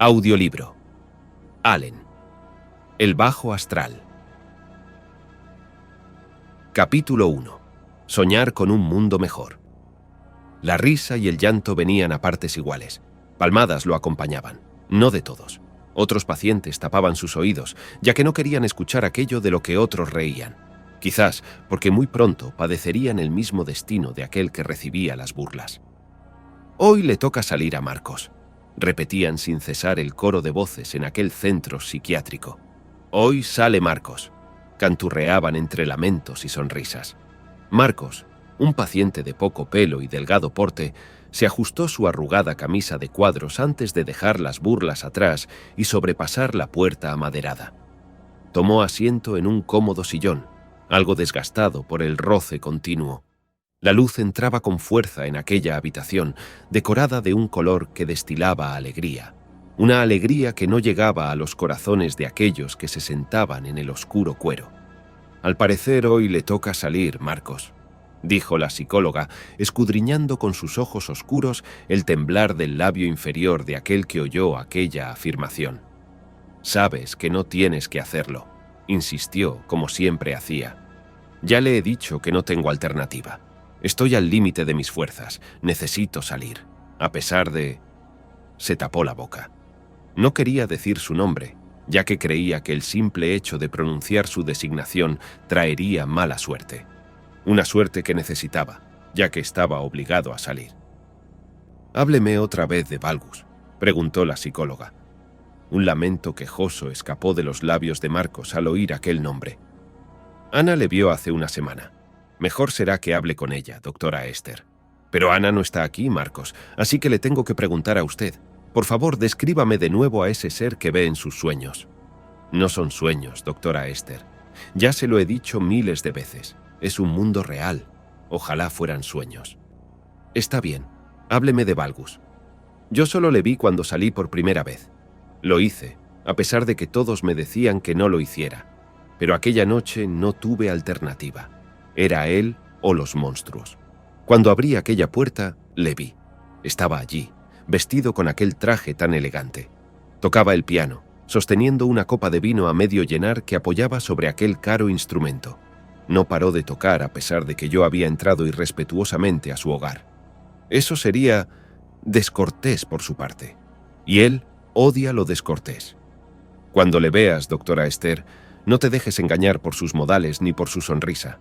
Audiolibro. Allen. El bajo astral. Capítulo 1. Soñar con un mundo mejor. La risa y el llanto venían a partes iguales. Palmadas lo acompañaban, no de todos. Otros pacientes tapaban sus oídos, ya que no querían escuchar aquello de lo que otros reían. Quizás porque muy pronto padecerían el mismo destino de aquel que recibía las burlas. Hoy le toca salir a Marcos. Repetían sin cesar el coro de voces en aquel centro psiquiátrico. Hoy sale Marcos. Canturreaban entre lamentos y sonrisas. Marcos, un paciente de poco pelo y delgado porte, se ajustó su arrugada camisa de cuadros antes de dejar las burlas atrás y sobrepasar la puerta amaderada. Tomó asiento en un cómodo sillón, algo desgastado por el roce continuo. La luz entraba con fuerza en aquella habitación, decorada de un color que destilaba alegría. Una alegría que no llegaba a los corazones de aquellos que se sentaban en el oscuro cuero. «Al parecer hoy le toca salir, Marcos», dijo la psicóloga, escudriñando con sus ojos oscuros el temblar del labio inferior de aquel que oyó aquella afirmación. «Sabes que no tienes que hacerlo», insistió como siempre hacía. «Ya le he dicho que no tengo alternativa. Estoy al límite de mis fuerzas. Necesito salir. A pesar de...» Se tapó la boca. No quería decir su nombre, ya que creía que el simple hecho de pronunciar su designación traería mala suerte. Una suerte que necesitaba, ya que estaba obligado a salir. «Hábleme otra vez de Valgus», preguntó la psicóloga. Un lamento quejoso escapó de los labios de Marcos al oír aquel nombre. Ana le vio hace una semana. Mejor será que hable con ella, doctora Esther. Pero Ana no está aquí, Marcos, así que le tengo que preguntar a usted. Por favor, descríbame de nuevo a ese ser que ve en sus sueños. No son sueños, doctora Esther. Ya se lo he dicho miles de veces. Es un mundo real. Ojalá fueran sueños. Está bien, hábleme de Valgus. Yo solo le vi cuando salí por primera vez. Lo hice, a pesar de que todos me decían que no lo hiciera. Pero aquella noche no tuve alternativa. Era él o los monstruos. Cuando abrí aquella puerta, le vi. Estaba allí, vestido con aquel traje tan elegante. Tocaba el piano, sosteniendo una copa de vino a medio llenar que apoyaba sobre aquel caro instrumento. No paró de tocar a pesar de que yo había entrado irrespetuosamente a su hogar. Eso sería descortés por su parte. Y él odia lo descortés. Cuando le veas, doctora Esther, no te dejes engañar por sus modales ni por su sonrisa.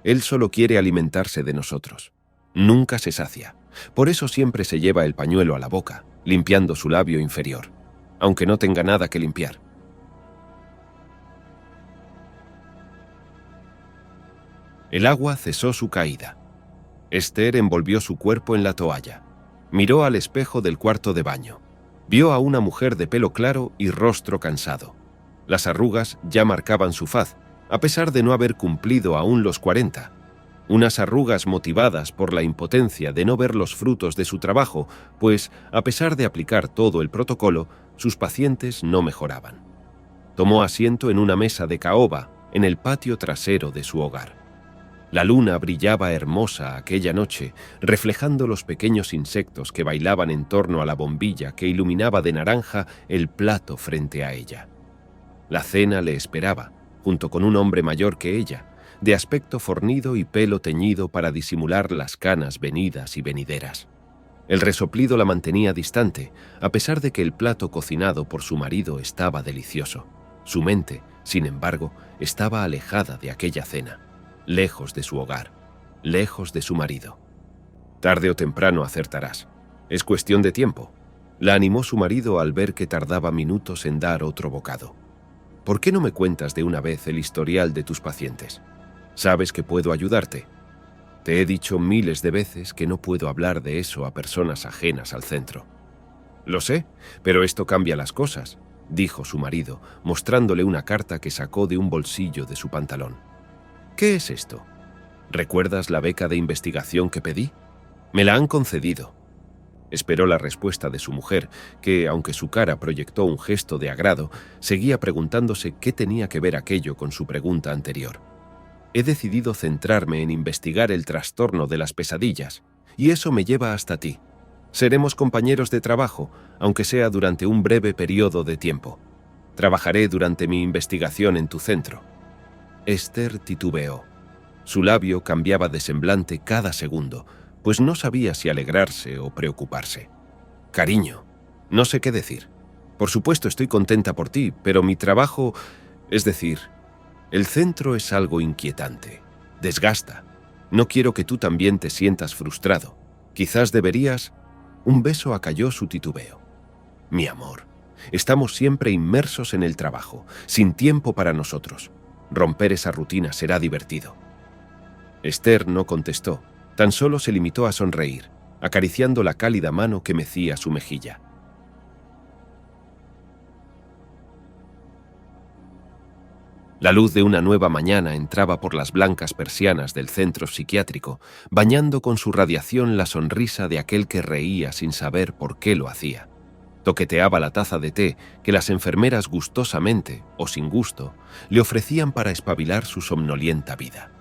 Él solo quiere alimentarse de nosotros. Nunca se sacia. Por eso siempre se lleva el pañuelo a la boca, limpiando su labio inferior, aunque no tenga nada que limpiar. El agua cesó su caída. Esther envolvió su cuerpo en la toalla. Miró al espejo del cuarto de baño. Vio a una mujer de pelo claro y rostro cansado. Las arrugas ya marcaban su faz, a pesar de no haber cumplido aún los 40. Unas arrugas motivadas por la impotencia de no ver los frutos de su trabajo, pues, a pesar de aplicar todo el protocolo, sus pacientes no mejoraban. Tomó asiento en una mesa de caoba en el patio trasero de su hogar. La luna brillaba hermosa aquella noche, reflejando los pequeños insectos que bailaban en torno a la bombilla que iluminaba de naranja el plato frente a ella. La cena le esperaba, junto con un hombre mayor que ella, de aspecto fornido y pelo teñido para disimular las canas venidas y venideras. El resoplido la mantenía distante, a pesar de que el plato cocinado por su marido estaba delicioso. Su mente, sin embargo, estaba alejada de aquella cena, lejos de su hogar, lejos de su marido. «Tarde o temprano acertarás. Es cuestión de tiempo», la animó su marido al ver que tardaba minutos en dar otro bocado. «¿Por qué no me cuentas de una vez el historial de tus pacientes? Sabes que puedo ayudarte. Te he dicho miles de veces que no puedo hablar de eso a personas ajenas al centro». «Lo sé, pero esto cambia las cosas», dijo su marido, mostrándole una carta que sacó de un bolsillo de su pantalón. «¿Qué es esto? ¿Recuerdas la beca de investigación que pedí? Me la han concedido». Esperó la respuesta de su mujer, que, aunque su cara proyectó un gesto de agrado, seguía preguntándose qué tenía que ver aquello con su pregunta anterior. «He decidido centrarme en investigar el trastorno de las pesadillas, y eso me lleva hasta ti. Seremos compañeros de trabajo, aunque sea durante un breve periodo de tiempo. Trabajaré durante mi investigación en tu centro. Esther titubeó. Su labio cambiaba de semblante cada segundo, pues no sabía si alegrarse o preocuparse. Cariño, no sé qué decir. Por supuesto estoy contenta por ti, pero mi trabajo, es decir, el centro es algo inquietante. Desgasta. No quiero que tú también te sientas frustrado. Quizás deberías... Un beso acalló su titubeo. Mi amor, estamos siempre inmersos en el trabajo, sin tiempo para nosotros. Romper esa rutina será divertido. Esther no contestó, tan solo se limitó a sonreír, acariciando la cálida mano que mecía su mejilla. La luz de una nueva mañana entraba por las blancas persianas del centro psiquiátrico, bañando con su radiación la sonrisa de aquel que reía sin saber por qué lo hacía. Toqueteaba la taza de té que las enfermeras gustosamente, o sin gusto, le ofrecían para espabilar su somnolienta vida.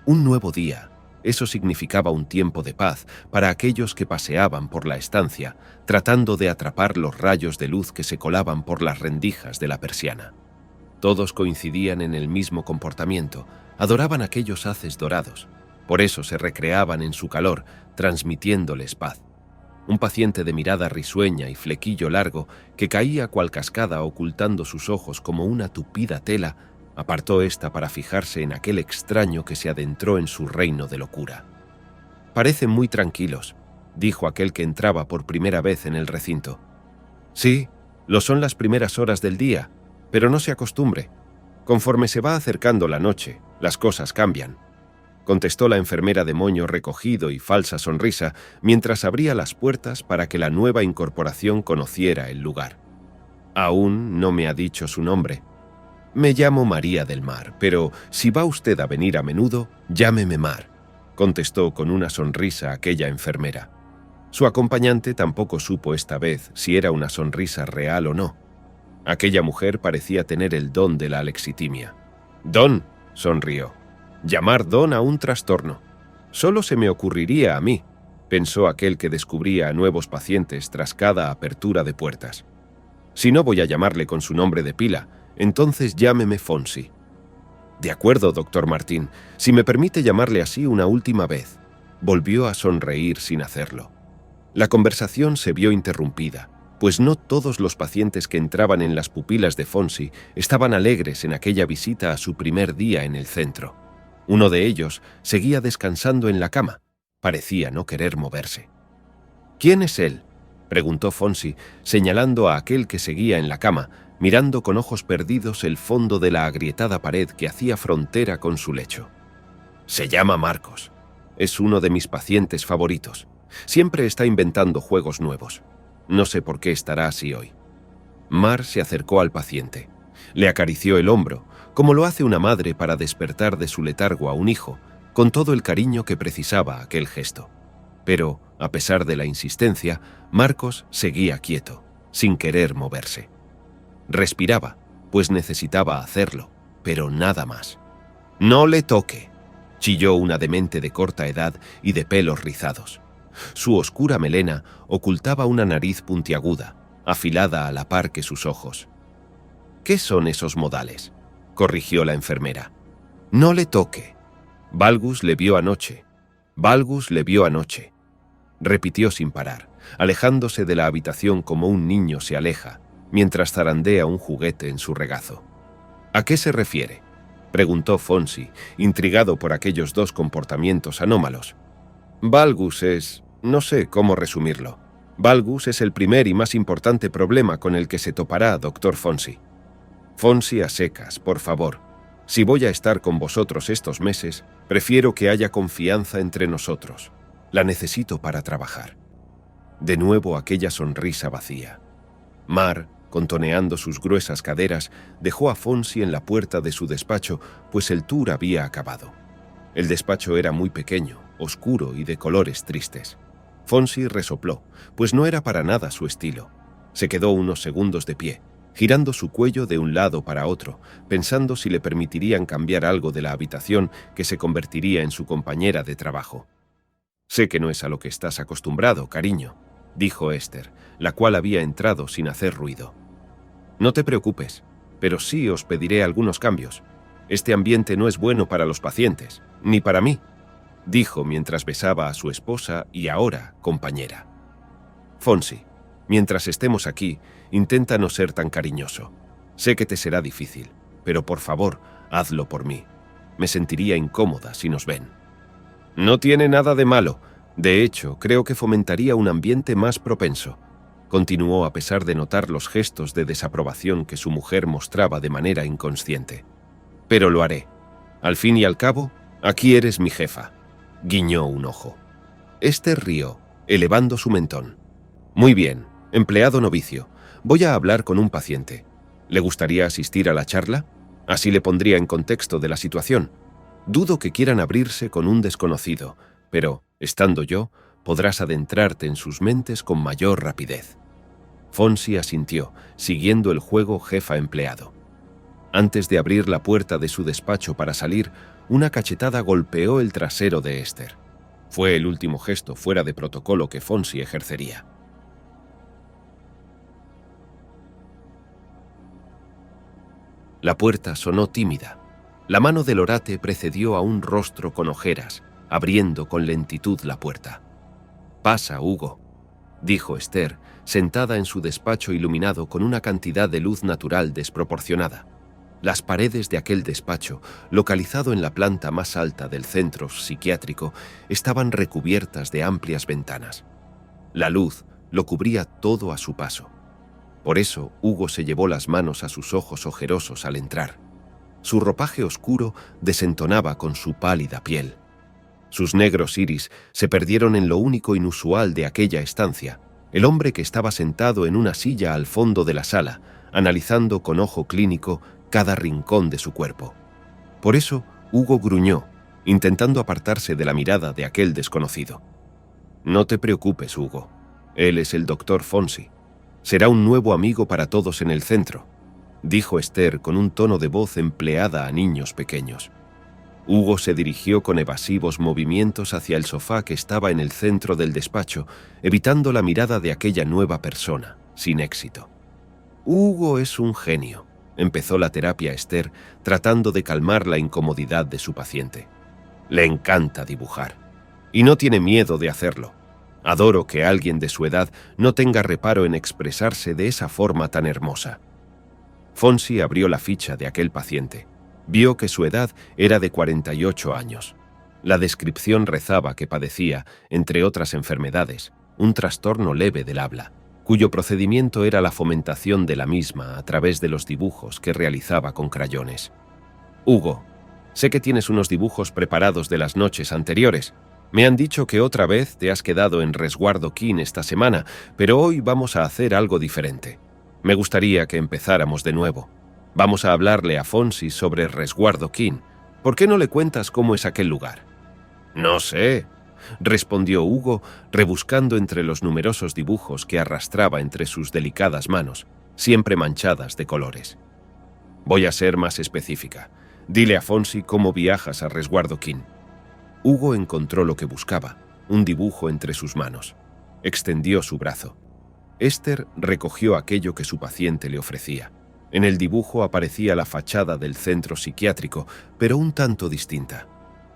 Un nuevo día, eso significaba un tiempo de paz para aquellos que paseaban por la estancia, tratando de atrapar los rayos de luz que se colaban por las rendijas de la persiana. Todos coincidían en el mismo comportamiento, adoraban aquellos haces dorados. Por eso se recreaban en su calor, transmitiéndoles paz. Un paciente de mirada risueña y flequillo largo, que caía cual cascada ocultando sus ojos como una tupida tela, apartó ésta para fijarse en aquel extraño que se adentró en su reino de locura. «Parecen muy tranquilos», dijo aquel que entraba por primera vez en el recinto. «Sí, lo son las primeras horas del día, pero no se acostumbre. Conforme se va acercando la noche, las cosas cambian», contestó la enfermera de moño recogido y falsa sonrisa mientras abría las puertas para que la nueva incorporación conociera el lugar. «Aún no me ha dicho su nombre». «Me llamo María del Mar, pero si va usted a venir a menudo, llámeme Mar», contestó con una sonrisa aquella enfermera. Su acompañante tampoco supo esta vez si era una sonrisa real o no. Aquella mujer parecía tener el don de la alexitimia. «Don», sonrió. «Llamar don a un trastorno. Solo se me ocurriría a mí», pensó aquel que descubría a nuevos pacientes tras cada apertura de puertas. «Si no voy a llamarle con su nombre de pila, entonces llámeme Fonsi». «De acuerdo, doctor Martín, si me permite llamarle así una última vez». Volvió a sonreír sin hacerlo. La conversación se vio interrumpida, pues no todos los pacientes que entraban en las pupilas de Fonsi estaban alegres en aquella visita a su primer día en el centro. Uno de ellos seguía descansando en la cama. Parecía no querer moverse. «¿Quién es él?», preguntó Fonsi, señalando a aquel que seguía en la cama, mirando con ojos perdidos el fondo de la agrietada pared que hacía frontera con su lecho. «Se llama Marcos. Es uno de mis pacientes favoritos. Siempre está inventando juegos nuevos. No sé por qué estará así hoy». Mar se acercó al paciente. Le acarició el hombro, como lo hace una madre para despertar de su letargo a un hijo, con todo el cariño que precisaba aquel gesto. Pero, a pesar de la insistencia, Marcos seguía quieto, sin querer moverse. Respiraba, pues necesitaba hacerlo, pero nada más. «No le toque», chilló una demente de corta edad y de pelos rizados. Su oscura melena ocultaba una nariz puntiaguda, afilada a la par que sus ojos. «¿Qué son esos modales?», corrigió la enfermera. «No le toque». «Valgus le vio anoche. Valgus le vio anoche», repitió sin parar, alejándose de la habitación como un niño se aleja, mientras zarandea un juguete en su regazo. «¿A qué se refiere?», preguntó Fonsi, intrigado por aquellos dos comportamientos anómalos. «Valgus es... no sé cómo resumirlo. Valgus es el primer y más importante problema con el que se topará, doctor Fonsi». «Fonsi a secas, por favor. Si voy a estar con vosotros estos meses, prefiero que haya confianza entre nosotros. La necesito para trabajar». De nuevo aquella sonrisa vacía. Mar, contoneando sus gruesas caderas, dejó a Fonsi en la puerta de su despacho, pues el tour había acabado. El despacho era muy pequeño, oscuro y de colores tristes. Fonsi resopló, pues no era para nada su estilo. Se quedó unos segundos de pie, girando su cuello de un lado para otro, pensando si le permitirían cambiar algo de la habitación que se convertiría en su compañera de trabajo. «Sé que no es a lo que estás acostumbrado, cariño». dijo Esther, la cual había entrado sin hacer ruido. No te preocupes, pero sí os pediré algunos cambios. Este ambiente no es bueno para los pacientes, ni para mí, dijo mientras besaba a su esposa y ahora compañera. Fonsi, mientras estemos aquí, intenta no ser tan cariñoso. Sé que te será difícil, pero por favor, hazlo por mí. Me sentiría incómoda si nos ven. No tiene nada de malo. De hecho, creo que fomentaría un ambiente más propenso. Continuó a pesar de notar los gestos de desaprobación que su mujer mostraba de manera inconsciente. Pero lo haré. Al fin y al cabo, aquí eres mi jefa. Guiñó un ojo. Esther rió, elevando su mentón. Muy bien, empleado novicio. Voy a hablar con un paciente. ¿Le gustaría asistir a la charla? Así le pondría en contexto de la situación. Dudo que quieran abrirse con un desconocido, pero, estando yo, podrás adentrarte en sus mentes con mayor rapidez. Fonsi asintió, siguiendo el juego jefa-empleado. Antes de abrir la puerta de su despacho para salir, una cachetada golpeó el trasero de Esther. Fue el último gesto fuera de protocolo que Fonsi ejercería. La puerta sonó tímida. La mano del orate precedió a un rostro con ojeras, abriendo con lentitud la puerta. «Pasa, Hugo», dijo Esther, sentada en su despacho iluminado con una cantidad de luz natural desproporcionada. Las paredes de aquel despacho, localizado en la planta más alta del centro psiquiátrico, estaban recubiertas de amplias ventanas. La luz lo cubría todo a su paso. Por eso, Hugo se llevó las manos a sus ojos ojerosos al entrar. Su ropaje oscuro desentonaba con su pálida piel. Sus negros iris se perdieron en lo único inusual de aquella estancia, el hombre que estaba sentado en una silla al fondo de la sala, analizando con ojo clínico cada rincón de su cuerpo. Por eso, Hugo gruñó, intentando apartarse de la mirada de aquel desconocido. «No te preocupes, Hugo. Él es el doctor Fonsi. Será un nuevo amigo para todos en el centro», dijo Esther con un tono de voz empleada a niños pequeños. Hugo se dirigió con evasivos movimientos hacia el sofá que estaba en el centro del despacho, evitando la mirada de aquella nueva persona, sin éxito. «Hugo es un genio», empezó la terapia Esther, tratando de calmar la incomodidad de su paciente. «Le encanta dibujar. Y no tiene miedo de hacerlo. Adoro que alguien de su edad no tenga reparo en expresarse de esa forma tan hermosa». Fonsi abrió la ficha de aquel paciente. Vio que su edad era de 48 años. La descripción rezaba que padecía, entre otras enfermedades, un trastorno leve del habla, cuyo procedimiento era la fomentación de la misma a través de los dibujos que realizaba con crayones. «Hugo, sé que tienes unos dibujos preparados de las noches anteriores. Me han dicho que otra vez te has quedado en Resguardo King esta semana, pero hoy vamos a hacer algo diferente. Me gustaría que empezáramos de nuevo. Vamos a hablarle a Fonsi sobre Resguardo King. ¿Por qué no le cuentas cómo es aquel lugar?» «No sé», respondió Hugo, rebuscando entre los numerosos dibujos que arrastraba entre sus delicadas manos, siempre manchadas de colores. «Voy a ser más específica. Dile a Fonsi cómo viajas a Resguardo King». Hugo encontró lo que buscaba, un dibujo entre sus manos. Extendió su brazo. Esther recogió aquello que su paciente le ofrecía. En el dibujo aparecía la fachada del centro psiquiátrico, pero un tanto distinta.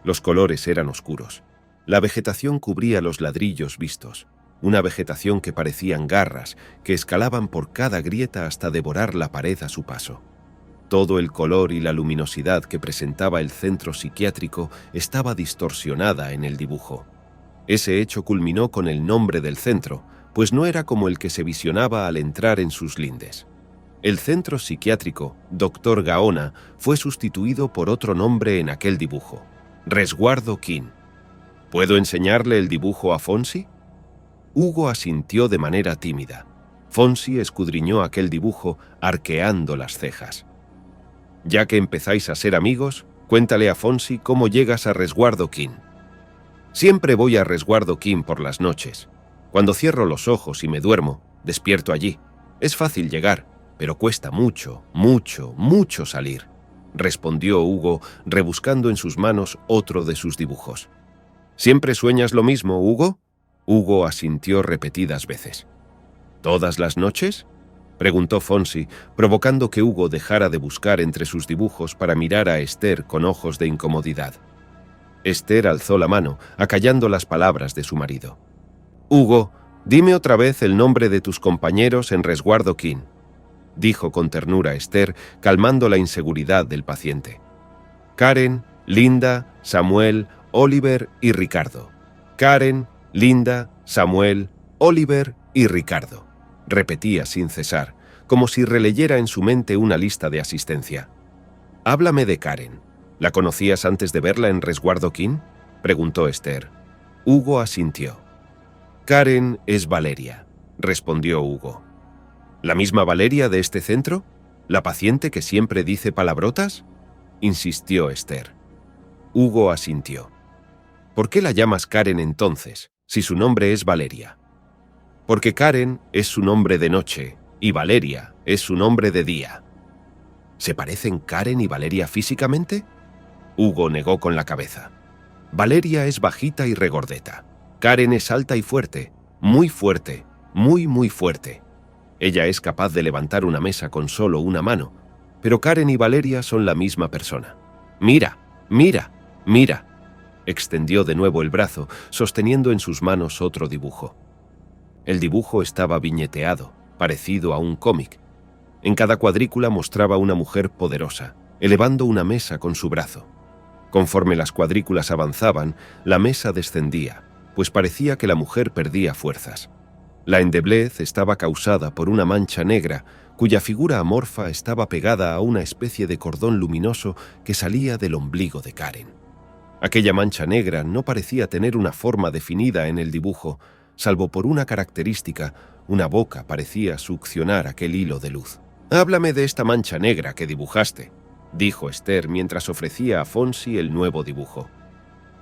Los colores eran oscuros. La vegetación cubría los ladrillos vistos, una vegetación que parecían garras que escalaban por cada grieta hasta devorar la pared a su paso. Todo el color y la luminosidad que presentaba el centro psiquiátrico estaba distorsionada en el dibujo. Ese hecho culminó con el nombre del centro, pues no era como el que se visionaba al entrar en sus lindes. El centro psiquiátrico, Dr. Gaona, fue sustituido por otro nombre en aquel dibujo, Resguardo King. ¿Puedo enseñarle el dibujo a Fonsi? Hugo asintió de manera tímida. Fonsi escudriñó aquel dibujo, arqueando las cejas. «Ya que empezáis a ser amigos, cuéntale a Fonsi cómo llegas a Resguardo King». «Siempre voy a Resguardo King por las noches. Cuando cierro los ojos y me duermo, despierto allí. Es fácil llegar, pero cuesta mucho, mucho, mucho salir», respondió Hugo, rebuscando en sus manos otro de sus dibujos. «¿Siempre sueñas lo mismo, Hugo?». Hugo asintió repetidas veces. ¿Todas las noches?, preguntó Fonsi, provocando que Hugo dejara de buscar entre sus dibujos para mirar a Esther con ojos de incomodidad. Esther alzó la mano, acallando las palabras de su marido. «Hugo, dime otra vez el nombre de tus compañeros en Resguardo King», dijo con ternura Esther, calmando la inseguridad del paciente. «Karen, Linda, Samuel, Oliver y Ricardo. Karen, Linda, Samuel, Oliver y Ricardo», repetía sin cesar, como si releyera en su mente una lista de asistencia. «Háblame de Karen. ¿La conocías antes de verla en Resguardo King?», preguntó Esther. Hugo asintió. «Karen es Valeria», respondió Hugo. «¿La misma Valeria de este centro? ¿La paciente que siempre dice palabrotas?», insistió Esther. Hugo asintió. «¿Por qué la llamas Karen entonces, si su nombre es Valeria?». «Porque Karen es su nombre de noche y Valeria es su nombre de día». «¿Se parecen Karen y Valeria físicamente?». Hugo negó con la cabeza. «Valeria es bajita y regordeta. Karen es alta y fuerte, muy fuerte, muy fuerte. Ella es capaz de levantar una mesa con solo una mano, pero Karen y Valeria son la misma persona. Mira, mira, mira». Extendió de nuevo el brazo, sosteniendo en sus manos otro dibujo. El dibujo estaba viñeteado, parecido a un cómic. En cada cuadrícula mostraba una mujer poderosa, elevando una mesa con su brazo. Conforme las cuadrículas avanzaban, la mesa descendía, pues parecía que la mujer perdía fuerzas. La endeblez estaba causada por una mancha negra, cuya figura amorfa estaba pegada a una especie de cordón luminoso que salía del ombligo de Karen. Aquella mancha negra no parecía tener una forma definida en el dibujo, salvo por una característica: una boca parecía succionar aquel hilo de luz. «Háblame de esta mancha negra que dibujaste», dijo Esther mientras ofrecía a Fonsi el nuevo dibujo.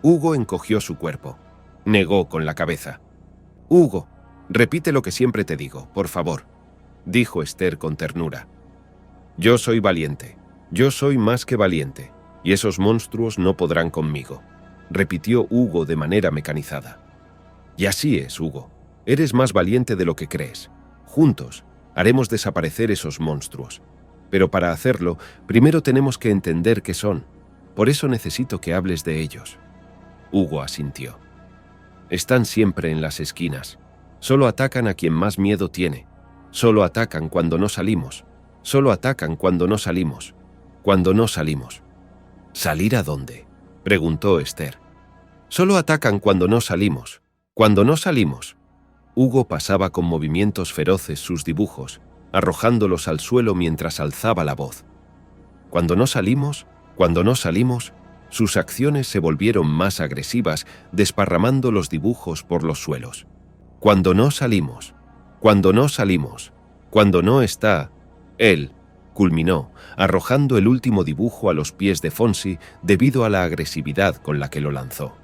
Hugo encogió su cuerpo. Negó con la cabeza. «Hugo, repite lo que siempre te digo, por favor», dijo Esther con ternura. «Yo soy valiente, yo soy más que valiente, y esos monstruos no podrán conmigo», repitió Hugo de manera mecanizada. «Y así es, Hugo. Eres más valiente de lo que crees. Juntos haremos desaparecer esos monstruos. Pero para hacerlo, primero tenemos que entender qué son. Por eso necesito que hables de ellos». Hugo asintió. «Están siempre en las esquinas. Solo atacan a quien más miedo tiene. Solo atacan cuando no salimos. Solo atacan cuando no salimos. Cuando no salimos». «¿Salir a dónde?», preguntó Esther. «Solo atacan cuando no salimos. Cuando no salimos». Hugo pasaba con movimientos feroces sus dibujos, arrojándolos al suelo mientras alzaba la voz. Cuando no salimos, sus acciones se volvieron más agresivas, desparramando los dibujos por los suelos. Cuando no salimos, cuando no está, él, culminó, arrojando el último dibujo a los pies de Fonsi debido a la agresividad con la que lo lanzó.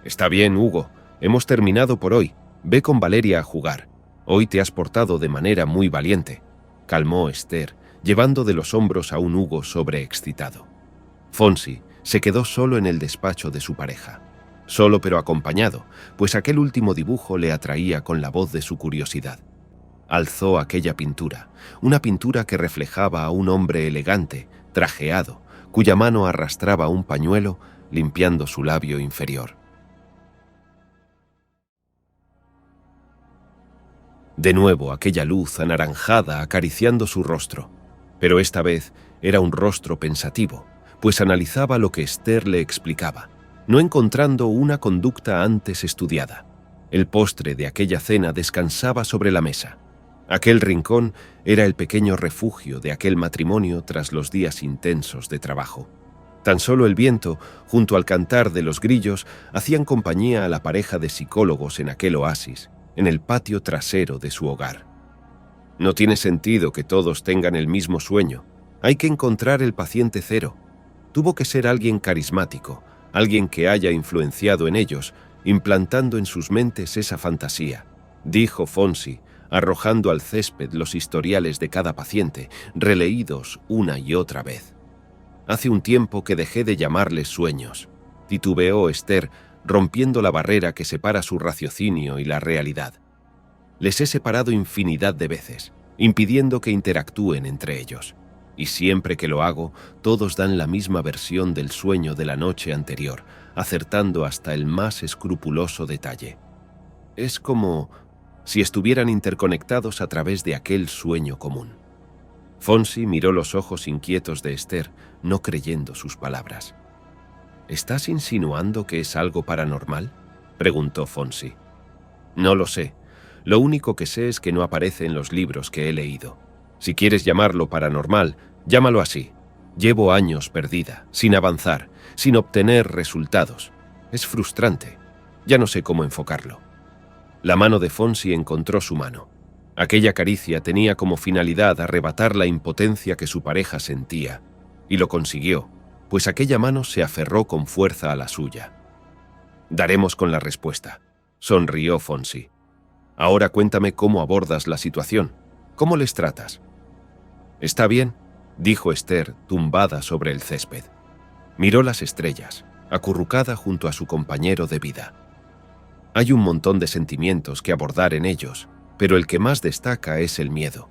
«Está bien, Hugo, hemos terminado por hoy. Ve con Valeria a jugar. Hoy te has portado de manera muy valiente», calmó Esther, llevando de los hombros a un Hugo sobreexcitado. Fonsi se quedó solo en el despacho de su pareja. Solo pero acompañado, pues aquel último dibujo le atraía con la voz de su curiosidad. Alzó aquella pintura, una pintura que reflejaba a un hombre elegante, trajeado, cuya mano arrastraba un pañuelo, limpiando su labio inferior. De nuevo aquella luz anaranjada acariciando su rostro, pero esta vez era un rostro pensativo, pues analizaba lo que Esther le explicaba, no encontrando una conducta antes estudiada. El postre de aquella cena descansaba sobre la mesa. Aquel rincón era el pequeño refugio de aquel matrimonio tras los días intensos de trabajo. Tan solo el viento, junto al cantar de los grillos, hacían compañía a la pareja de psicólogos en aquel oasis, en el patio trasero de su hogar. No tiene sentido que todos tengan el mismo sueño. Hay que encontrar el paciente cero. Tuvo que ser alguien carismático, alguien que haya influenciado en ellos, implantando en sus mentes esa fantasía, dijo Fonsi, arrojando al césped los historiales de cada paciente, releídos una y otra vez. «Hace un tiempo que dejé de llamarles sueños», titubeó Esther, rompiendo la barrera que separa su raciocinio y la realidad. Les he separado infinidad de veces, impidiendo que interactúen entre ellos. Y siempre que lo hago, todos dan la misma versión del sueño de la noche anterior, acertando hasta el más escrupuloso detalle. Es como si estuvieran interconectados a través de aquel sueño común. Fonsi miró los ojos inquietos de Esther, no creyendo sus palabras. ¿Estás insinuando que es algo paranormal?, preguntó Fonsi. No lo sé. Lo único que sé es que no aparece en los libros que he leído. Si quieres llamarlo paranormal, llámalo así. Llevo años perdida, sin avanzar, sin obtener resultados. Es frustrante. Ya no sé cómo enfocarlo. La mano de Fonsi encontró su mano. Aquella caricia tenía como finalidad arrebatar la impotencia que su pareja sentía, y lo consiguió, pues aquella mano se aferró con fuerza a la suya. Daremos con la respuesta, sonrió Fonsi. Ahora cuéntame cómo abordas la situación. ¿Cómo les tratas? Está bien, dijo Esther, tumbada sobre el césped. Miró las estrellas, acurrucada junto a su compañero de vida. Hay un montón de sentimientos que abordar en ellos, pero el que más destaca es el miedo,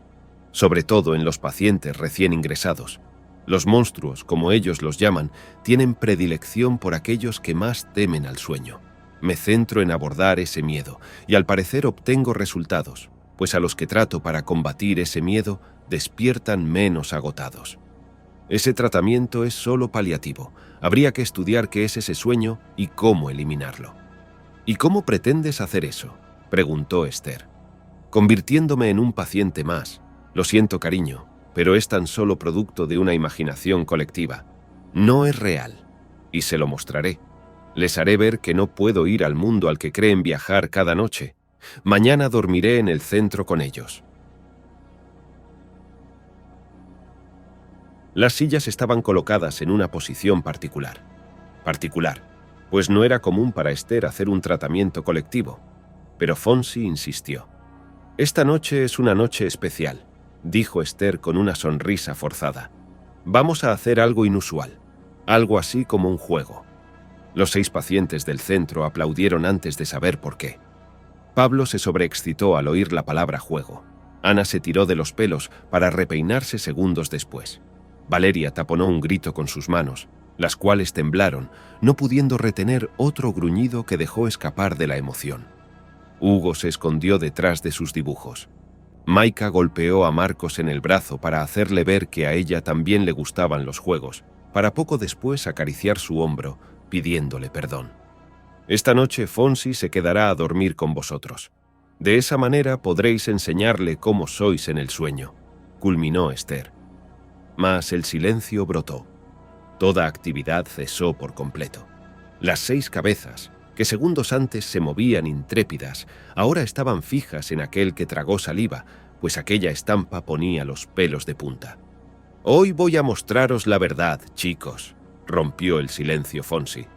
sobre todo en los pacientes recién ingresados. Los monstruos, como ellos los llaman, tienen predilección por aquellos que más temen al sueño. Me centro en abordar ese miedo y al parecer obtengo resultados, pues a los que trato para combatir ese miedo despiertan menos agotados. Ese tratamiento es solo paliativo. Habría que estudiar qué es ese sueño y cómo eliminarlo. ¿Y cómo pretendes hacer eso?, preguntó Esther. Convirtiéndome en un paciente más. Lo siento, cariño, pero es tan solo producto de una imaginación colectiva. No es real, y se lo mostraré. Les haré ver que no puedo ir al mundo al que creen viajar cada noche. Mañana dormiré en el centro con ellos. Las sillas estaban colocadas en una posición particular, pues no era común para Esther hacer un tratamiento colectivo. Pero Fonsi insistió. Esta noche es una noche especial, dijo Esther con una sonrisa forzada. Vamos a hacer algo inusual, algo así como un juego. Los 6 pacientes del centro aplaudieron antes de saber por qué. Pablo se sobreexcitó al oír la palabra juego. Ana se tiró de los pelos para repeinarse segundos después. Valeria taponó un grito con sus manos, las cuales temblaron, no pudiendo retener otro gruñido que dejó escapar de la emoción. Hugo se escondió detrás de sus dibujos. Maika golpeó a Marcos en el brazo para hacerle ver que a ella también le gustaban los juegos, para poco después acariciar su hombro, pidiéndole perdón. Esta noche Fonsi se quedará a dormir con vosotros. De esa manera podréis enseñarle cómo sois en el sueño, culminó Esther. Mas el silencio brotó. Toda actividad cesó por completo. Las 6 cabezas, que segundos antes se movían intrépidas, ahora estaban fijas en aquel que tragó saliva, pues aquella estampa ponía los pelos de punta. Hoy voy a mostraros la verdad, chicos, rompió el silencio Fonsi.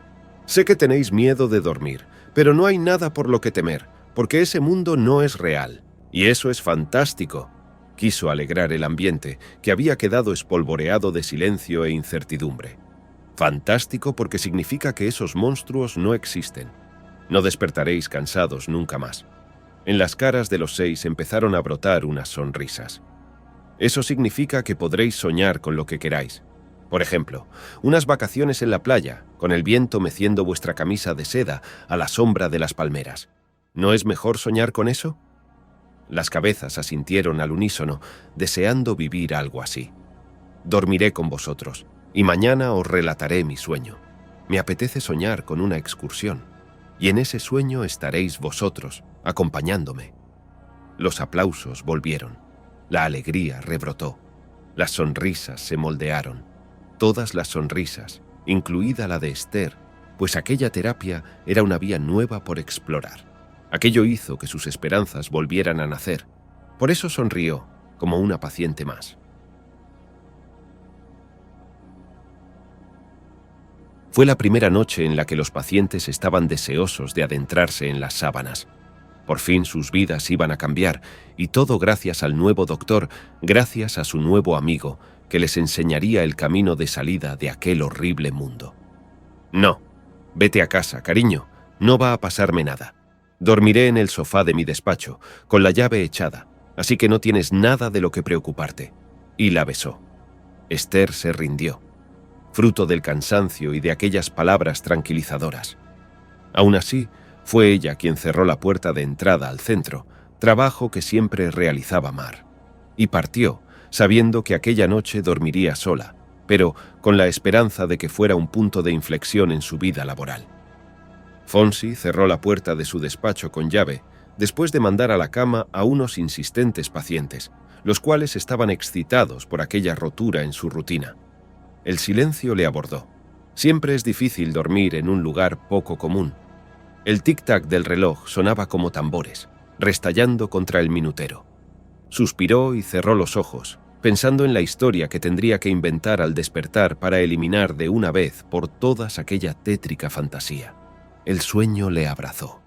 Sé que tenéis miedo de dormir, pero no hay nada por lo que temer, porque ese mundo no es real, y eso es fantástico. Quiso alegrar el ambiente, que había quedado espolvoreado de silencio e incertidumbre. Fantástico porque significa que esos monstruos no existen. No despertaréis cansados nunca más. En las caras de los 6 empezaron a brotar unas sonrisas. Eso significa que podréis soñar con lo que queráis. Por ejemplo, unas vacaciones en la playa, con el viento meciendo vuestra camisa de seda a la sombra de las palmeras. ¿No es mejor soñar con eso? Las cabezas asintieron al unísono, deseando vivir algo así. Dormiré con vosotros, y mañana os relataré mi sueño. Me apetece soñar con una excursión, y en ese sueño estaréis vosotros, acompañándome. Los aplausos volvieron, la alegría rebrotó, las sonrisas se moldearon, todas las sonrisas, incluida la de Esther, pues aquella terapia era una vía nueva por explorar. Aquello hizo que sus esperanzas volvieran a nacer. Por eso sonrió, como una paciente más. Fue la primera noche en la que los pacientes estaban deseosos de adentrarse en las sábanas. Por fin sus vidas iban a cambiar, y todo gracias al nuevo doctor, gracias a su nuevo amigo, que les enseñaría el camino de salida de aquel horrible mundo. No, vete a casa, cariño, No va a pasarme nada. Dormiré en el sofá de mi despacho, con la llave echada, así que no tienes nada de lo que preocuparte. Y la besó. Esther se rindió, fruto del cansancio y de aquellas palabras tranquilizadoras. Aún así, fue ella quien cerró la puerta de entrada al centro, trabajo que siempre realizaba Mar, y partió, sabiendo que aquella noche dormiría sola, pero con la esperanza de que fuera un punto de inflexión en su vida laboral. Fonsi cerró la puerta de su despacho con llave, después de mandar a la cama a unos insistentes pacientes, los cuales estaban excitados por aquella rotura en su rutina. El silencio le abordó. Siempre es difícil dormir en un lugar poco común. El tic-tac del reloj sonaba como tambores, restallando contra el minutero. Suspiró y cerró los ojos, pensando en la historia que tendría que inventar al despertar para eliminar de una vez por todas aquella tétrica fantasía. El sueño le abrazó.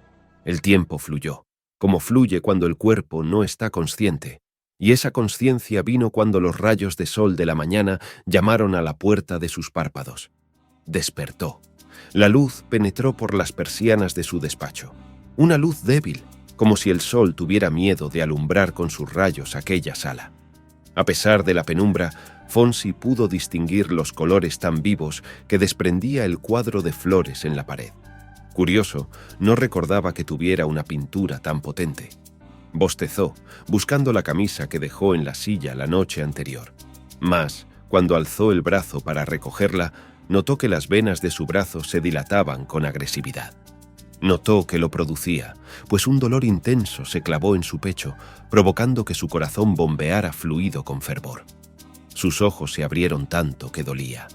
El tiempo fluyó, como fluye cuando el cuerpo no está consciente, y esa consciencia vino cuando los rayos de sol de la mañana llamaron a la puerta de sus párpados. Despertó. La luz penetró por las persianas de su despacho. Una luz débil, como si el sol tuviera miedo de alumbrar con sus rayos aquella sala. A pesar de la penumbra, Fonsi pudo distinguir los colores tan vivos que desprendía el cuadro de flores en la pared. Curioso, no recordaba que tuviera una pintura tan potente. Bostezó, buscando la camisa que dejó en la silla la noche anterior. Mas, cuando alzó el brazo para recogerla, notó que las venas de su brazo se dilataban con agresividad. Notó que lo producía, pues un dolor intenso se clavó en su pecho, provocando que su corazón bombeara fluido con fervor. Sus ojos se abrieron tanto que dolía.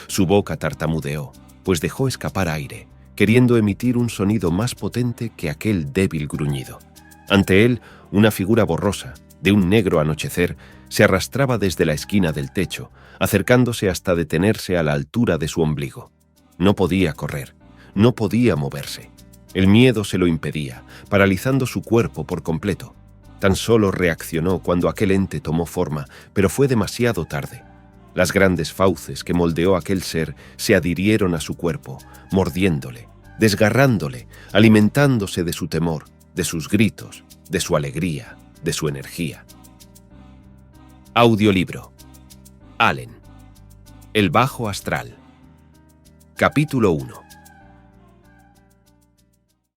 Su boca tartamudeó, pues dejó escapar aire, queriendo emitir un sonido más potente que aquel débil gruñido. Ante él, una figura borrosa, de un negro anochecer, se arrastraba desde la esquina del techo, acercándose hasta detenerse a la altura de su ombligo. No podía correr, no podía moverse. El miedo se lo impedía, paralizando su cuerpo por completo. Tan solo reaccionó cuando aquel ente tomó forma, pero fue demasiado tarde. Las grandes fauces que moldeó aquel ser se adhirieron a su cuerpo, mordiéndole, desgarrándole, alimentándose de su temor, de sus gritos, de su alegría, de su energía. Audiolibro. Allen. El bajo astral. Capítulo 1.